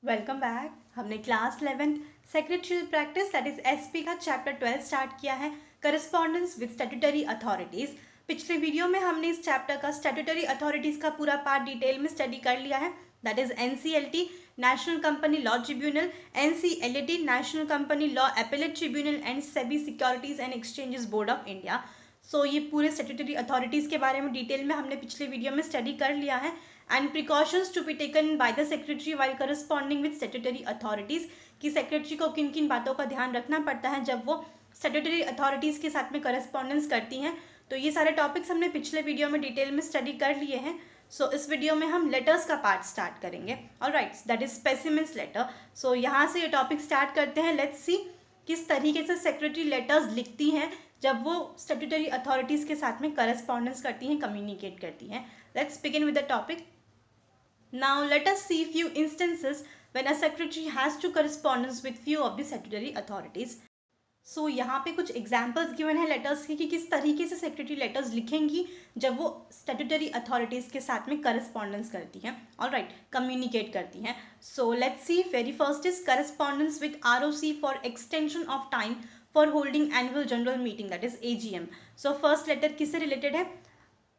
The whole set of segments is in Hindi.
Welcome back. हमने class 11th secretarial practice that is SP का चैप्टर 12 स्टार्ट किया है, करस्पॉन्डेंस विद स्टैट्यूटरी अथॉरिटीज़। पिछले वीडियो में हमने इस चैप्टर का स्टैट्यूटरी अथॉरिटीज़ का पूरा पार्ट डिटेल में स्टडी कर लिया है, that is NCLT national company law tribunal, NCLT national company law appellate tribunal and SEBI securities and exchanges board of India. So ये पूरे स्टैट्यूटरी अथॉरिटीज़ के बारे में डिटेल में हमने पिछले वीडियो में स्टडी कर लिया है। And precautions to be taken by the secretary while corresponding with statutory authorities, कि सेक्रेटरी को किन किन बातों का ध्यान रखना पड़ता है जब वो स्टैट्यूटरी अथॉरिटीज़ के साथ में करस्पॉन्डेंस करती हैं। तो ये सारे टॉपिक्स हमने पिछले वीडियो में डिटेल में स्टडी कर लिए हैं। सो इस वीडियो में हम लेटर्स का पार्ट स्टार्ट करेंगे। Alright, that is specimens letter. So यहाँ से ये टॉपिक स्टार्ट करते हैं। लेट्स सी किस तरीके से सेक्रेटरी लेटर्स लिखती हैं जब वो स्टैट्यूटरी अथॉरिटीज़ के साथ में करस्पॉन्डेंस करती हैं, कम्युनिकेट करती हैं। Let's begin with the topic. Now let us see few instances when a secretary has to correspondence with few of the statutory authorities. So यहाँ पे कुछ एग्जाम्पल्स गिवन है लेटर्स के कि किस तरीके से सेक्रेटरी लेटर्स लिखेंगी जब वो स्टैट्यूटरी अथॉरिटीज़ के साथ में करस्पॉन्डेंस करती हैं, ऑलराइट, कम्युनिकेट करती हैं। So let's see, very first is correspondence with ROC for extension of time for holding annual general meeting, that is AGM. So first letter किससे रिलेटेड है?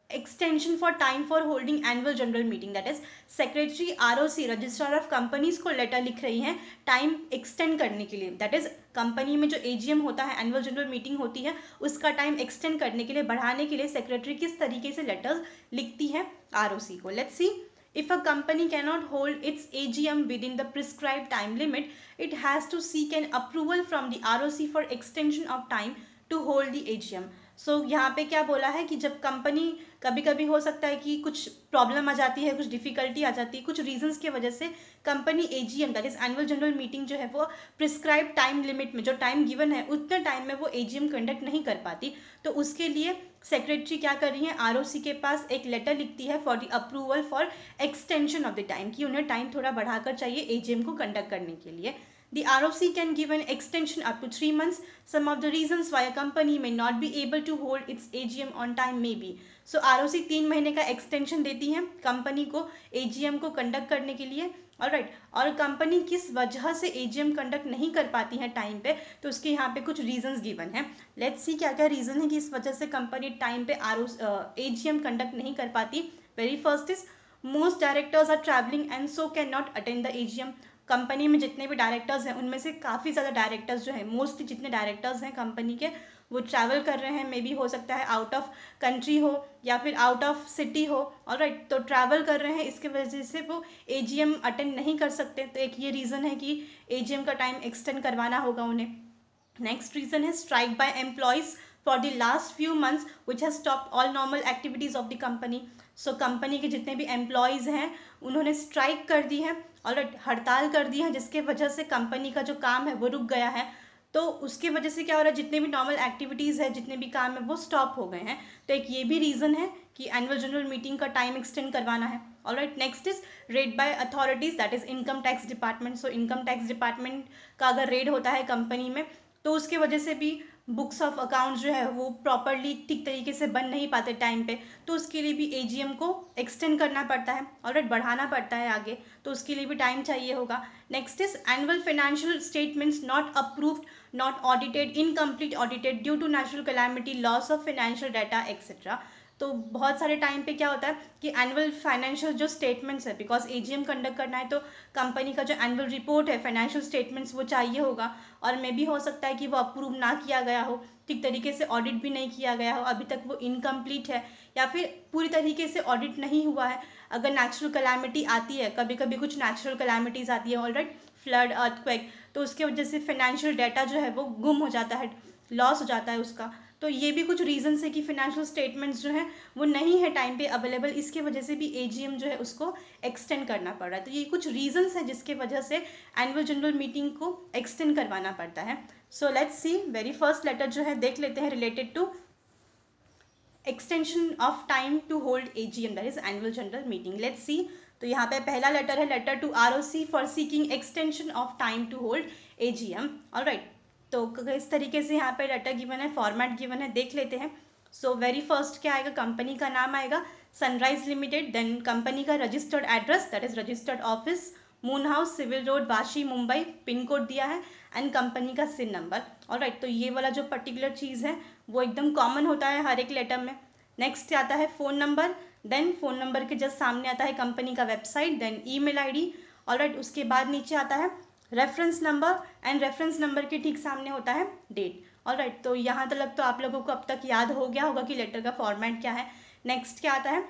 Extension for time for holding annual general meeting, that is secretary ROC registrar of companies को लेटर लिख रही हैं टाइम एक्सटेंड करने के लिए। दैट इज कंपनी में जो एजीएम होता है, एनुअल जनरल मीटिंग होती है, उसका टाइम एक्सटेंड करने के लिए, बढ़ाने के लिए सेक्रेटरी किस तरीके से लेटर्स लिखती है आरओसी को। Let's see, if a company cannot hold its AGM within the prescribed time limit, it has to seek an approval from the ROC for extension of time to hold the AGM. सो यहाँ पे क्या बोला है कि जब कंपनी, कभी कभी हो सकता है कि कुछ प्रॉब्लम आ जाती है, कुछ डिफिकल्टी आ जाती है, कुछ रीजंस की वजह से company AGM that is annual general meeting जो है वो प्रिस्क्राइब टाइम लिमिट में, जो टाइम गिवन है उतने टाइम में वो एजीएम कंडक्ट नहीं कर पाती, तो उसके लिए सेक्रेटरी क्या कर रही है, आरओसी के पास एक लेटर लिखती है for the approval for extension of the time, कि उन्हें टाइम थोड़ा बढ़ाकर चाहिए एजीएम को कंडक्ट करने के लिए। The ROC can give an extension up to 3 months. Some of the reasons why a company may not be able to hold its AGM on time may be. So ROC 3 महीने का एक्सटेंशन देती है कंपनी को AGM को कंडक्ट करने के लिए, ऑलराइट। और कंपनी किस वजह से AGM कंडक्ट नहीं कर पाती है टाइम पे, तो उसके यहाँ पे कुछ रीजंस गिवन है। लेट्स सी क्या क्या रीजन है कि इस वजह से कंपनी टाइम पे AGM कंडक्ट नहीं कर पाती। Very first is most directors are travelling and so can not attend the AGM। Company में जितने भी डायरेक्टर्स हैं उनमें से काफ़ी ज़्यादा डायरेक्टर्स जो है, मोस्टली जितने डायरेक्टर्स हैं कंपनी के, वो ट्रैवल कर रहे हैं, मे बी हो सकता है आउट ऑफ कंट्री हो या फिर आउट ऑफ सिटी हो, ऑलराइट, तो ट्रैवल कर रहे हैं, इसके वजह से वो एजीएम अटेंड नहीं कर सकते। तो एक ये रीज़न है कि एजीएम का टाइम एक्सटेंड करवाना होगा उन्हें। नेक्स्ट रीज़न है strike by employees for the last few months which has stopped all normal activities of the company. So company के जितने भी एम्प्लॉयज़ हैं उन्होंने स्ट्राइक कर दी है, और हड़ताल कर दी है, जिसके वजह से कंपनी का जो काम है वो रुक गया है। तो उसके वजह से क्या हो रहा है, जितने भी नॉर्मल एक्टिविटीज़ है, जितने भी काम है वो स्टॉप हो गए हैं। तो एक ये भी रीज़न है कि एनुअल जनरल मीटिंग का टाइम एक्सटेंड करवाना है, alright. Next is raid by authorities, that is income tax department. So income tax department का अगर रेड होता है कंपनी में, तो उसके वजह से भी बुक्स ऑफ अकाउंट्स जो है वो प्रॉपरली ठीक तरीके से बन नहीं पाते टाइम पे, तो उसके लिए भी एजीएम को एक्सटेंड करना पड़ता है, ऑलराइट, बढ़ाना पड़ता है आगे, तो उसके लिए भी टाइम चाहिए होगा। Next is annual financial statements not approved, not audited, incomplete audited due to natural calamity, loss of financial data etcetera. तो बहुत सारे टाइम पे क्या होता है कि एनुअल फाइनेंशियल जो स्टेटमेंट्स है, बिकॉज एजीएम कंडक्ट करना है तो कंपनी का जो एनुअल रिपोर्ट है, फाइनेंशियल स्टेटमेंट्स, वो चाहिए होगा, और मे भी हो सकता है कि वो अप्रूव ना किया गया हो, ठीक तरीके से ऑडिट भी नहीं किया गया हो, अभी तक वो इनकम्प्लीट है, या फिर पूरी तरीके से ऑडिट नहीं हुआ है। अगर नेचुरल कैलामिटी आती है, कभी कभी कुछ नेचुरल कैलामिटीज़ आती है, ऑलराइट, फ्लड, अर्थक्वेक, तो उसके वजह से फाइनेंशियल डाटा जो है वो गुम हो जाता है, लॉस हो जाता है उसका। तो ये भी कुछ रीजंस है कि फिनेंशियल स्टेटमेंट्स जो हैं वो नहीं है टाइम पे अवेलेबल, इसके वजह से भी एजीएम जो है उसको एक्सटेंड करना पड़ रहा है। तो ये कुछ रीजंस हैं जिसके वजह से एनुअल जनरल मीटिंग को एक्सटेंड करवाना पड़ता है। So let's see, very first letter जो है देख लेते हैं related to extension of time to hold AGM, that is annual general meeting. Let's see, तो यहाँ पे पहला लेटर है letter to ROC for seeking extension of time to hold AGM, alright. तो इस तरीके से यहाँ पे लेटर गिवन है, फॉर्मेट गिवन है, देख लेते हैं। सो वेरी फर्स्ट क्या आएगा, कंपनी का नाम आएगा सनराइज लिमिटेड, देन कंपनी का registered address, that is registered office, moon house, civil road, Vashi, Mumbai, pin code दिया है एंड कंपनी का सिन नंबर। ऑलराइट, तो ये वाला जो पर्टिकुलर चीज़ है वो एकदम कॉमन होता है हर एक लेटर में। नेक्स्ट आता है phone number, then phone number के जस्ट सामने आता है कंपनी का website, then email ID. Alright, उसके बाद नीचे आता है reference number and reference number के ठीक सामने होता है डेट। ऑलराइट, तो यहाँ तक तो आप लोगों को अब तक याद हो गया होगा कि लेटर का फॉर्मेट क्या है। नेक्स्ट क्या आता है,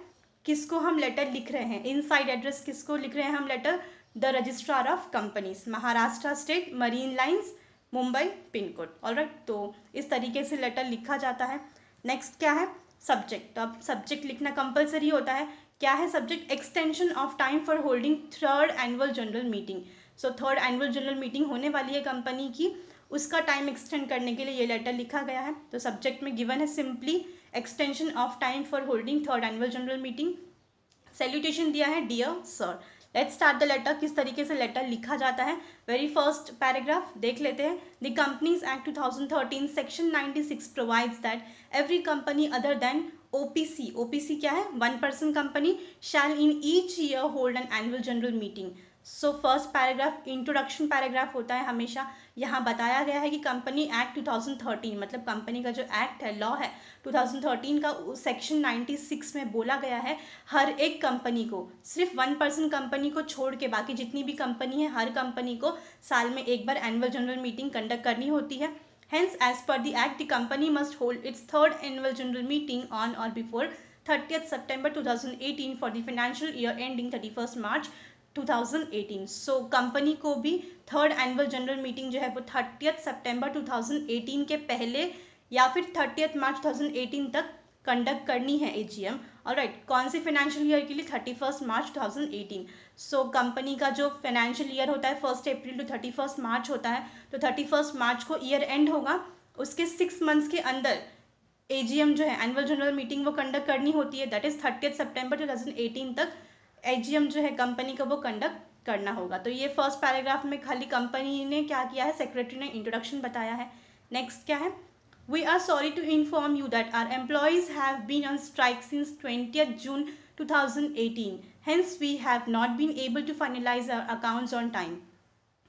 किसको हम लेटर लिख रहे हैं, इनसाइड एड्रेस किसको लिख रहे हैं हम letter, the registrar of companies, Maharashtra state, Marine Lines, Mumbai, pin code. Alright, तो इस तरीके से लेटर लिखा जाता है। नेक्स्ट क्या है, सब्जेक्ट। तो अब सब्जेक्ट लिखना कंपलसरी होता है। क्या है subject, extension of time for holding third annual general meeting. So third annual general meeting होने वाली है कंपनी की, उसका टाइम एक्सटेंड करने के लिए ये लेटर लिखा गया है। तो सब्जेक्ट में गिवन है simply extension of time for holding third annual general meeting. Salutation दिया है dear sir. Let's start the letter, किस तरीके से लेटर लिखा जाता है। वेरी फर्स्ट पैराग्राफ देख लेते हैं। The companies act 2013 section 96 provides that every company other than OPC, OPC क्या है, one person company, shall in each year hold an annual general meeting. So first paragraph introduction paragraph होता है हमेशा। यहाँ बताया गया है कि कंपनी एक्ट 2013 मतलब कंपनी का जो एक्ट है, लॉ है 2013 का, सेक्शन 96 में बोला गया है हर एक कंपनी को, सिर्फ वन पर्सन कंपनी को छोड़ के बाकी जितनी भी कंपनी है हर कंपनी को साल में एक बार एनुअल जनरल मीटिंग कंडक्ट करनी होती है। Hence, as per the Act, the company must hold its third annual general meeting on or before 30th September 2018 for the financial year ending 31st March 2018. So, company को भी थर्ड एनुअल जनरल मीटिंग जो है वो 30th सितंबर 2018 के पहले या फिर 30th मार्च 2018 तक कंडक्ट करनी है एजीएम। ऑलराइट, कौन से फाइनेंशियल ईयर के लिए, 31st मार्च 2018। सो कंपनी का जो फाइनेंशियल ईयर होता है 1 अप्रैल टू 31 मार्च होता है, तो 31 मार्च को ईयर एंड होगा, उसके 6 मंथ्स के अंदर एजीएम जो है एनुअल जनरल मीटिंग वो कंडक्ट करनी होती है। दैट इज 30 सितंबर 2018 तक एजीएम जो है कंपनी का वो कंडक्ट करना होगा। तो ये फर्स्ट पैराग्राफ में खाली कंपनी ने क्या किया है, सेक्रेटरी ने इंट्रोडक्शन बताया है। नेक्स्ट क्या है, We are sorry to inform you that our employees have been on strike since 20th June 2018. Hence, we have not been able to finalize our accounts on time.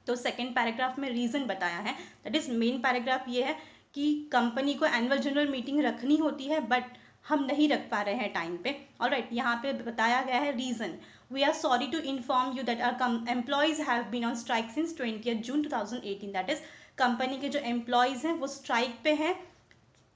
तो सेकेंड पैराग्राफ में रीज़न बताया है, दैट इज़ मेन पैराग्राफ ये है कि कंपनी को एनुअल जनरल मीटिंग रखनी होती है बट हम नहीं रख पा रहे हैं टाइम पे। ऑलराइट, यहाँ पे बताया गया है reason, we are sorry to inform you that our employees have been on strike since 20th June 2018। That is company के जो एम्प्लॉयज़ हैं वो स्ट्राइक पे हैं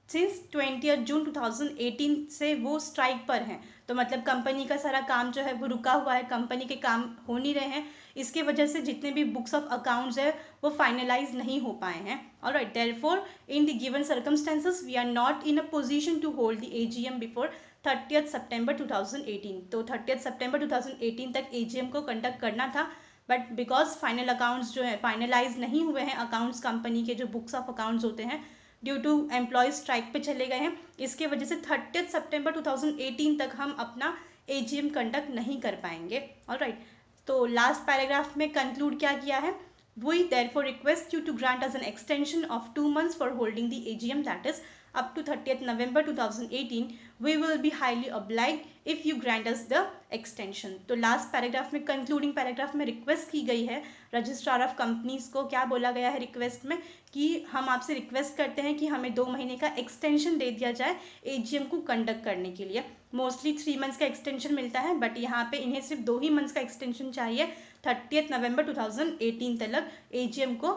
सिंस 20th जून 2018 से वो स्ट्राइक पर हैं। तो मतलब कंपनी का सारा काम जो है वो रुका हुआ है, कंपनी के काम हो नहीं रहे हैं, इसके वजह से जितने भी बुक्स ऑफ अकाउंट्स है वो फाइनलाइज नहीं हो पाए हैं। Alright, therefore in the given circumstances we are not in a position to hold the AGM before 30th September 2018। तो 30th सितंबर 2018 तक एजीएम को कंडक्ट करना था, बट बिकॉज फाइनल अकाउंट्स जो है फाइनलाइज नहीं हुए हैं, अकाउंट्स कंपनी के जो बुक्स ऑफ अकाउंट्स होते हैं ड्यू टू एम्प्लॉयज स्ट्राइक पे चले गए हैं, इसके वजह से 30th सितंबर 2018 तक हम अपना एजीएम कंडक्ट नहीं कर पाएंगे। ऑलराइट, तो लास्ट पैराग्राफ में कंक्लूड क्या किया है, we therefore request you to grant us an extension of 2 months for holding the AGM that is up to 30th November 2018. We will be highly obliged if you grant us the extension. तो लास्ट पैराग्राफ में, कंक्लूडिंग पैराग्राफ में रिक्वेस्ट की गई है रजिस्ट्रार ऑफ कंपनीज को, क्या बोला गया है रिक्वेस्ट में कि हम आपसे रिक्वेस्ट करते हैं कि हमें 2 महीने का एक्सटेंशन दे दिया जाए एजीएम को कंडक्ट करने के लिए। मोस्टली 3 months का एक्सटेंशन मिलता है, बट यहाँ पे इन्हें सिर्फ 2 ही months का एक्सटेंशन चाहिए 30th नवंबर 2018 तक एजीएम को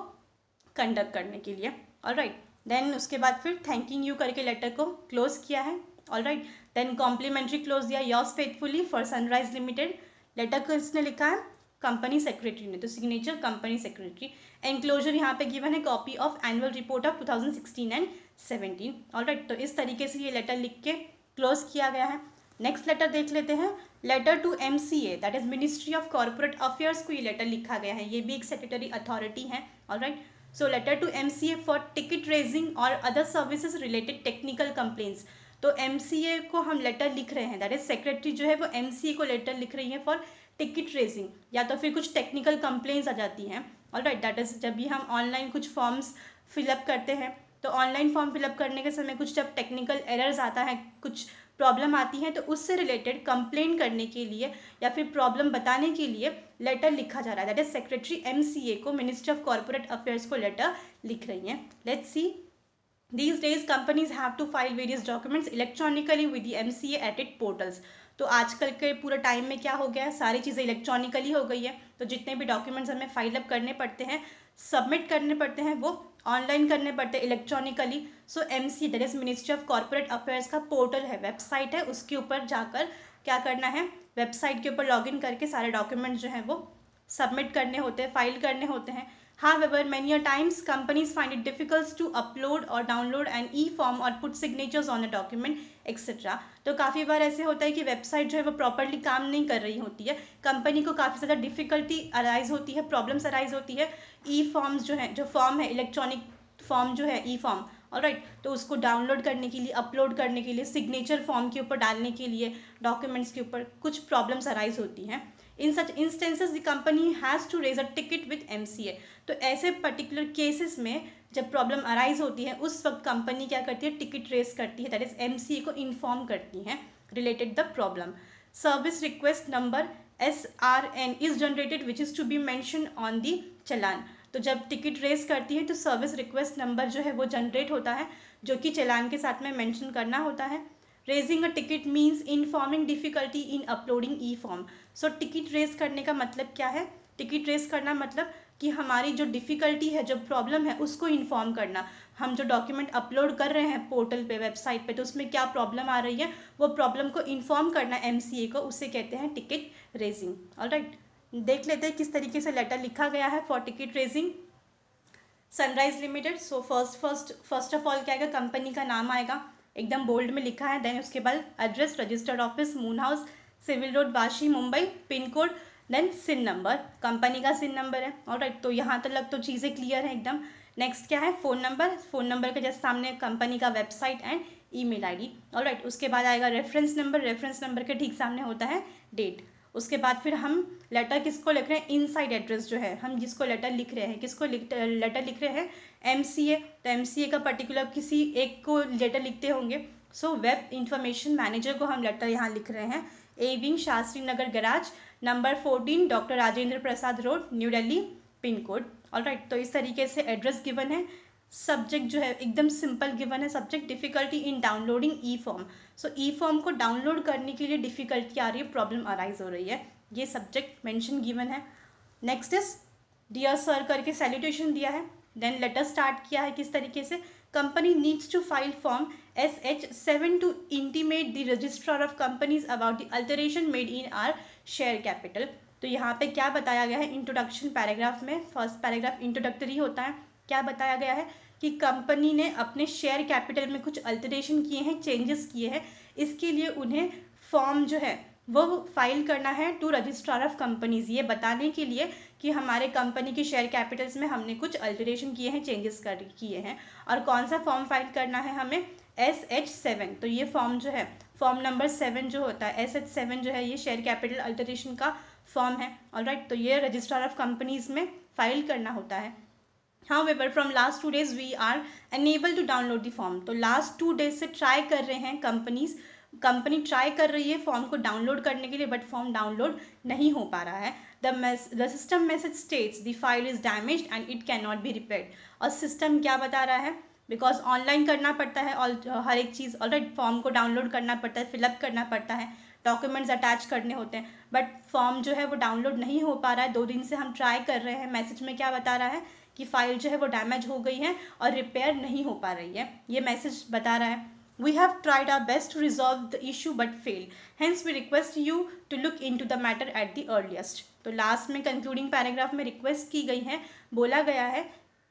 कंडक्ट करने के लिए। ऑलराइट, देन उसके बाद फिर थैंकिंग यू करके लेटर को क्लोज किया है। ऑलराइट, देन कॉम्प्लीमेंट्री क्लोज दिया, yours faithfully for Sunrise Limited. Letter को इसने लिखा है कंपनी सेक्रेटरी ने, तो सिग्नेचर कंपनी सेक्रेटरी। एनक्लोजर यहाँ पे गिवन है copy of annual report of 2016 and 17। Alright, तो इस तरीके से ये लेटर लिख के क्लोज किया गया है। नेक्स्ट लेटर देख लेते हैं, letter to MCA that is ministry of corporate affairs को ये लेटर लिखा गया है, ये भी एक स्टैट्यूटरी अथॉरिटी है। Alright, so letter to MCA for ticket raising और other services related technical complaints. तो MCA को हम लेटर लिख रहे हैं, दैट इज सेक्रेटरी जो है वो MCA को लेटर लिख रही है फॉर टिकट रेजिंग, या तो फिर कुछ टेक्निकल कंप्लेंट्स आ जाती हैं। ऑलराइट, दैट इज जब भी हम ऑनलाइन कुछ फॉर्म्स फिलअप करते हैं, तो ऑनलाइन फॉर्म फिलअप करने के समय कुछ जब टेक्निकल एरर्स आता है, कुछ प्रॉब्लम आती है, तो उससे रिलेटेड कंप्लेंट करने के लिए या फिर प्रॉब्लम बताने के लिए लेटर लिखा जा रहा है, दैट इज सेक्रेटरी MCA को, मिनिस्ट्री ऑफ कॉर्पोरेट अफेयर्स को लेटर लिख रही हैं. Let's see. These days companies have to file various documents electronically with the MCA at its portals. तो आजकल के पूरे टाइम में क्या हो गया है, सारी चीज़ें इलेक्ट्रॉनिकली हो गई है. तो जितने भी डॉक्यूमेंट्स हमें फाइल अप करने पड़ते हैं, सबमिट करने पड़ते हैं, वो ऑनलाइन करने पड़ते हैं electronically. So MCA that is ministry of corporate affairs का पोर्टल है, वेबसाइट है, उसके ऊपर जाकर क्या करना है, वेबसाइट के ऊपर लॉगिन करके सारे डॉक्यूमेंट्स जो हैं वो सबमिट करने होते हैं, फाइल करने होते हैं. However, many a times companies find it difficult to upload or download an e-form or put signatures on a document, etc. तो काफ़ी बार ऐसे होता है कि वेबसाइट जो है वो प्रॉपरली काम नहीं कर रही होती है, कंपनी को काफ़ी ज़्यादा डिफ़िकल्टी अराइज होती है, प्रॉब्लम्स अराइज होती है. ई-फॉर्म्स जो है, जो फॉर्म है, इलेक्ट्रॉनिक फॉर्म जो है, ई-फॉर्म, ऑलराइट, तो उसको डाउनलोड करने के लिए, अपलोड करने के लिए, सिग्नेचर फॉर्म के ऊपर डालने के लिए, डॉक्यूमेंट्स के ऊपर कुछ प्रॉब्लम्स अराइज होती हैं. In such instances the company has to raise a ticket with MCA. तो ऐसे पर्टिकुलर केसेस में जब प्रॉब्लम अराइज होती है, उस वक्त कंपनी क्या करती है, टिकट रेज करती है, दैट इज MCA को इन्फॉर्म करती है related the problem. Service request number SRN is generated which is to be mention on the challan. तो जब टिकट रेज करती है तो सर्विस रिक्वेस्ट नंबर जो है वो जनरेट होता है, जो कि चलान के साथ में मेंशन करना होता है. Raising a ticket means informing difficulty in uploading e form. So ticket raise करने का मतलब क्या है, टिकट रेज करना मतलब कि हमारी जो डिफ़िकल्टी है, जो प्रॉब्लम है, उसको इन्फॉर्म करना. हम जो डॉक्यूमेंट अपलोड कर रहे हैं पोर्टल पे, वेबसाइट पे, तो उसमें क्या प्रॉब्लम आ रही है, वो प्रॉब्लम को इन्फॉर्म करना MCA को, उसे कहते हैं टिकट रेजिंग. ऑलराइट, देख लेते हैं किस तरीके से लेटर लिखा गया है for ticket raising. Sunrise limited. So first of all क्या आएगा, कंपनी का नाम आएगा, एकदम बोल्ड में लिखा है. देन उसके बाद address, registered office, moon house, civil road, Vashi, Mumbai, pin code, then CIN number, company का सिन नंबर है. ऑलराइट, तो यहाँ तक तो चीज़ें क्लियर है एकदम. नेक्स्ट क्या है, फ़ोन नंबर, फ़ोन नंबर के जस्ट सामने कंपनी का website and email ID. Alright, उसके बाद आएगा रेफरेंस नंबर, रेफरेंस नंबर के ठीक सामने होता है डेट. उसके बाद फिर हम लेटर किसको लिख रहे हैं, इनसाइड एड्रेस जो है, हम जिसको लेटर लिख रहे हैं, किसको लेटर लिख रहे हैं, MCA. तो MCA का पर्टिकुलर किसी एक को लेटर लिखते होंगे. सो वेब इंफॉर्मेशन मैनेजर को हम लेटर यहाँ लिख रहे हैं. A wing, Shastri Nagar garage, number 14, doctor Rajendra Prasad road, new Delhi, pin code. Alright, तो इस तरीके से एड्रेस गिवन है. सब्जेक्ट जो है एकदम सिंपल गिवन है, सब्जेक्ट डिफ़िकल्टी इन डाउनलोडिंग ई-फॉर्म. सो ई-फॉर्म को डाउनलोड करने के लिए डिफ़िकल्टी आ रही है, प्रॉब्लम अराइज हो रही है, ये सब्जेक्ट मेंशन गिवन है. नेक्स्ट इज डियर सर करके सैल्यूटेशन दिया है. देन लेटर स्टार्ट किया है किस तरीके से, company needs to file form SH7 to intimate the registrar of companies about the alteration made in our share capital. तो यहाँ पे क्या बताया गया है, इंट्रोडक्शन पैराग्राफ में, फर्स्ट पैराग्राफ इंट्रोडक्टरी होता है. क्या बताया गया है कि कंपनी ने अपने शेयर कैपिटल में कुछ अल्टरेशन किए हैं, चेंजेस किए हैं, इसके लिए उन्हें फॉर्म जो है वो फाइल करना है टू रजिस्ट्रार ऑफ कंपनीज, ये बताने के लिए कि हमारे कंपनी के शेयर कैपिटल्स में हमने कुछ अल्टरेशन किए हैं, चेंजेस किए हैं. और कौन सा फॉर्म फाइल करना है हमें, SH7. तो ये फॉर्म जो है, फॉर्म नंबर 7 जो होता है, SH7 जो है, ये शेयर कैपिटल अल्टरेशन का फॉर्म है. ऑलराइट, तो ये रजिस्ट्रार ऑफ कंपनीज में फाइल करना होता है. However, from last 2 days we are unable to download the form. तो लास्ट 2 days से ट्राई कर रहे हैं कंपनी ट्राई कर रही है फॉर्म को डाउनलोड करने के लिए, बट फॉर्म डाउनलोड नहीं हो पा रहा है. The system message states the file is damaged and it can not be repaired. और सिस्टम क्या बता रहा है, बिकॉज ऑनलाइन करना पड़ता है और हर एक चीज़, ऑलराइट, फॉर्म को डाउनलोड करना पड़ता है, फिलअप करना पड़ता है, डॉक्यूमेंट्स अटैच करने होते हैं, बट फॉर्म जो है वो डाउनलोड नहीं हो पा रहा है. 2 दिन से हम ट्राई कर रहे हैं. मैसेज में क्या बता रहा है कि फ़ाइल जो है वो डैमेज हो गई है और रिपेयर नहीं हो पा रही है, ये मैसेज बता रहा है. We have tried our best to resolve the issue but fail, hence we request you to look into the matter at the earliest. तो लास्ट में कंक्लूडिंग पैराग्राफ में रिक्वेस्ट की गई है, बोला गया है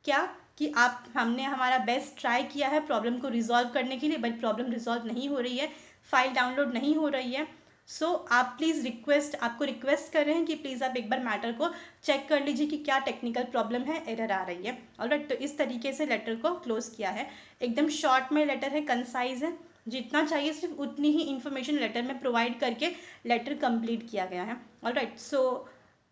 क्या कि हमने हमारा बेस्ट ट्राई किया है प्रॉब्लम को रिजॉल्व करने के लिए, बट प्रॉब्लम रिजॉल्व नहीं हो रही है, फाइल डाउनलोड नहीं हो रही है. सो आप प्लीज़ आपको रिक्वेस्ट कर रहे हैं कि प्लीज़ आप एक बार मैटर को चेक कर लीजिए कि क्या टेक्निकल प्रॉब्लम है, एरर आ रही है. ऑलराइट, तो इस तरीके से लेटर को क्लोज किया है. एकदम शॉर्ट में लेटर है, कंसाइज है, जितना चाहिए सिर्फ उतनी ही इन्फॉर्मेशन लेटर में प्रोवाइड करके लेटर कंप्लीट किया गया है. ऑलराइट, सो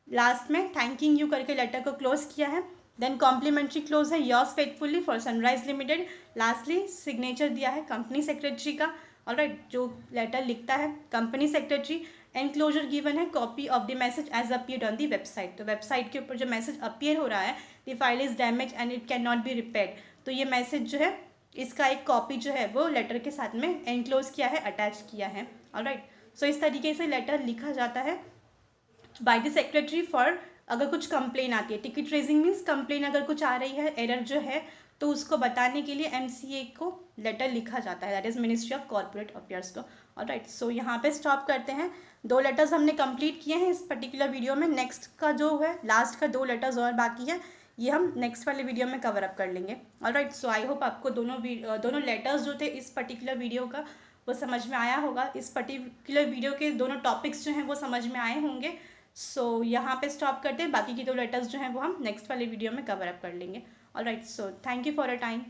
लास्ट में थैंकिंग यू करके लेटर को क्लोज किया है. देन कॉम्प्लीमेंट्री क्लोज है, yours faithfully for Sunrise Limited. Lastly signature दिया है कंपनी सेक्रेटरी का. ऑलराइट, जो लेटर लिखता है कंपनी सेक्रेटरी, एनक्लोजर गिवन है copy of the message as appeared on the website. तो वेबसाइट के ऊपर जो मैसेज अपीयर हो रहा है, the file is damage and it can not be repaired, तो ये मैसेज जो है इसका एक कॉपी जो है वो लेटर के साथ में एनक्लोज किया है, अटैच किया है। ऑलराइट, सो इस तरीके से लेटर लिखा जाता है बाय द सेक्रेटरी फॉर अगर कुछ कंप्लेन आती है। टिकट रेजिंग मीन्स कंप्लेन अगर कुछ आ रही है, एरर जो है, तो उसको बताने के लिए MCA को लेटर लिखा जाता है, that is ministry of corporate affairs को। ऑलराइट, सो यहाँ पे स्टॉप करते हैं। 2 लेटर्स हमने कंप्लीट किए हैं इस पर्टिकुलर वीडियो में। नेक्स्ट का जो है लास्ट का 2 लेटर्स और बाकी है, ये हम नेक्स्ट वाले वीडियो में कवर अप कर लेंगे। ऑलराइट, सो आई होप आपको दोनों लेटर्स जो थे इस पर्टिकुलर वीडियो का वो समझ में आया होगा। इस पर्टिकुलर वीडियो के दोनों टॉपिक्स जो हैं वो समझ में आए होंगे। सो यहाँ पे स्टॉप करते हैं, बाकी की 2 लेटर्स जो हैं वो हम नेक्स्ट वाले वीडियो में कवर अप कर लेंगे। Alright, so thank you for your time.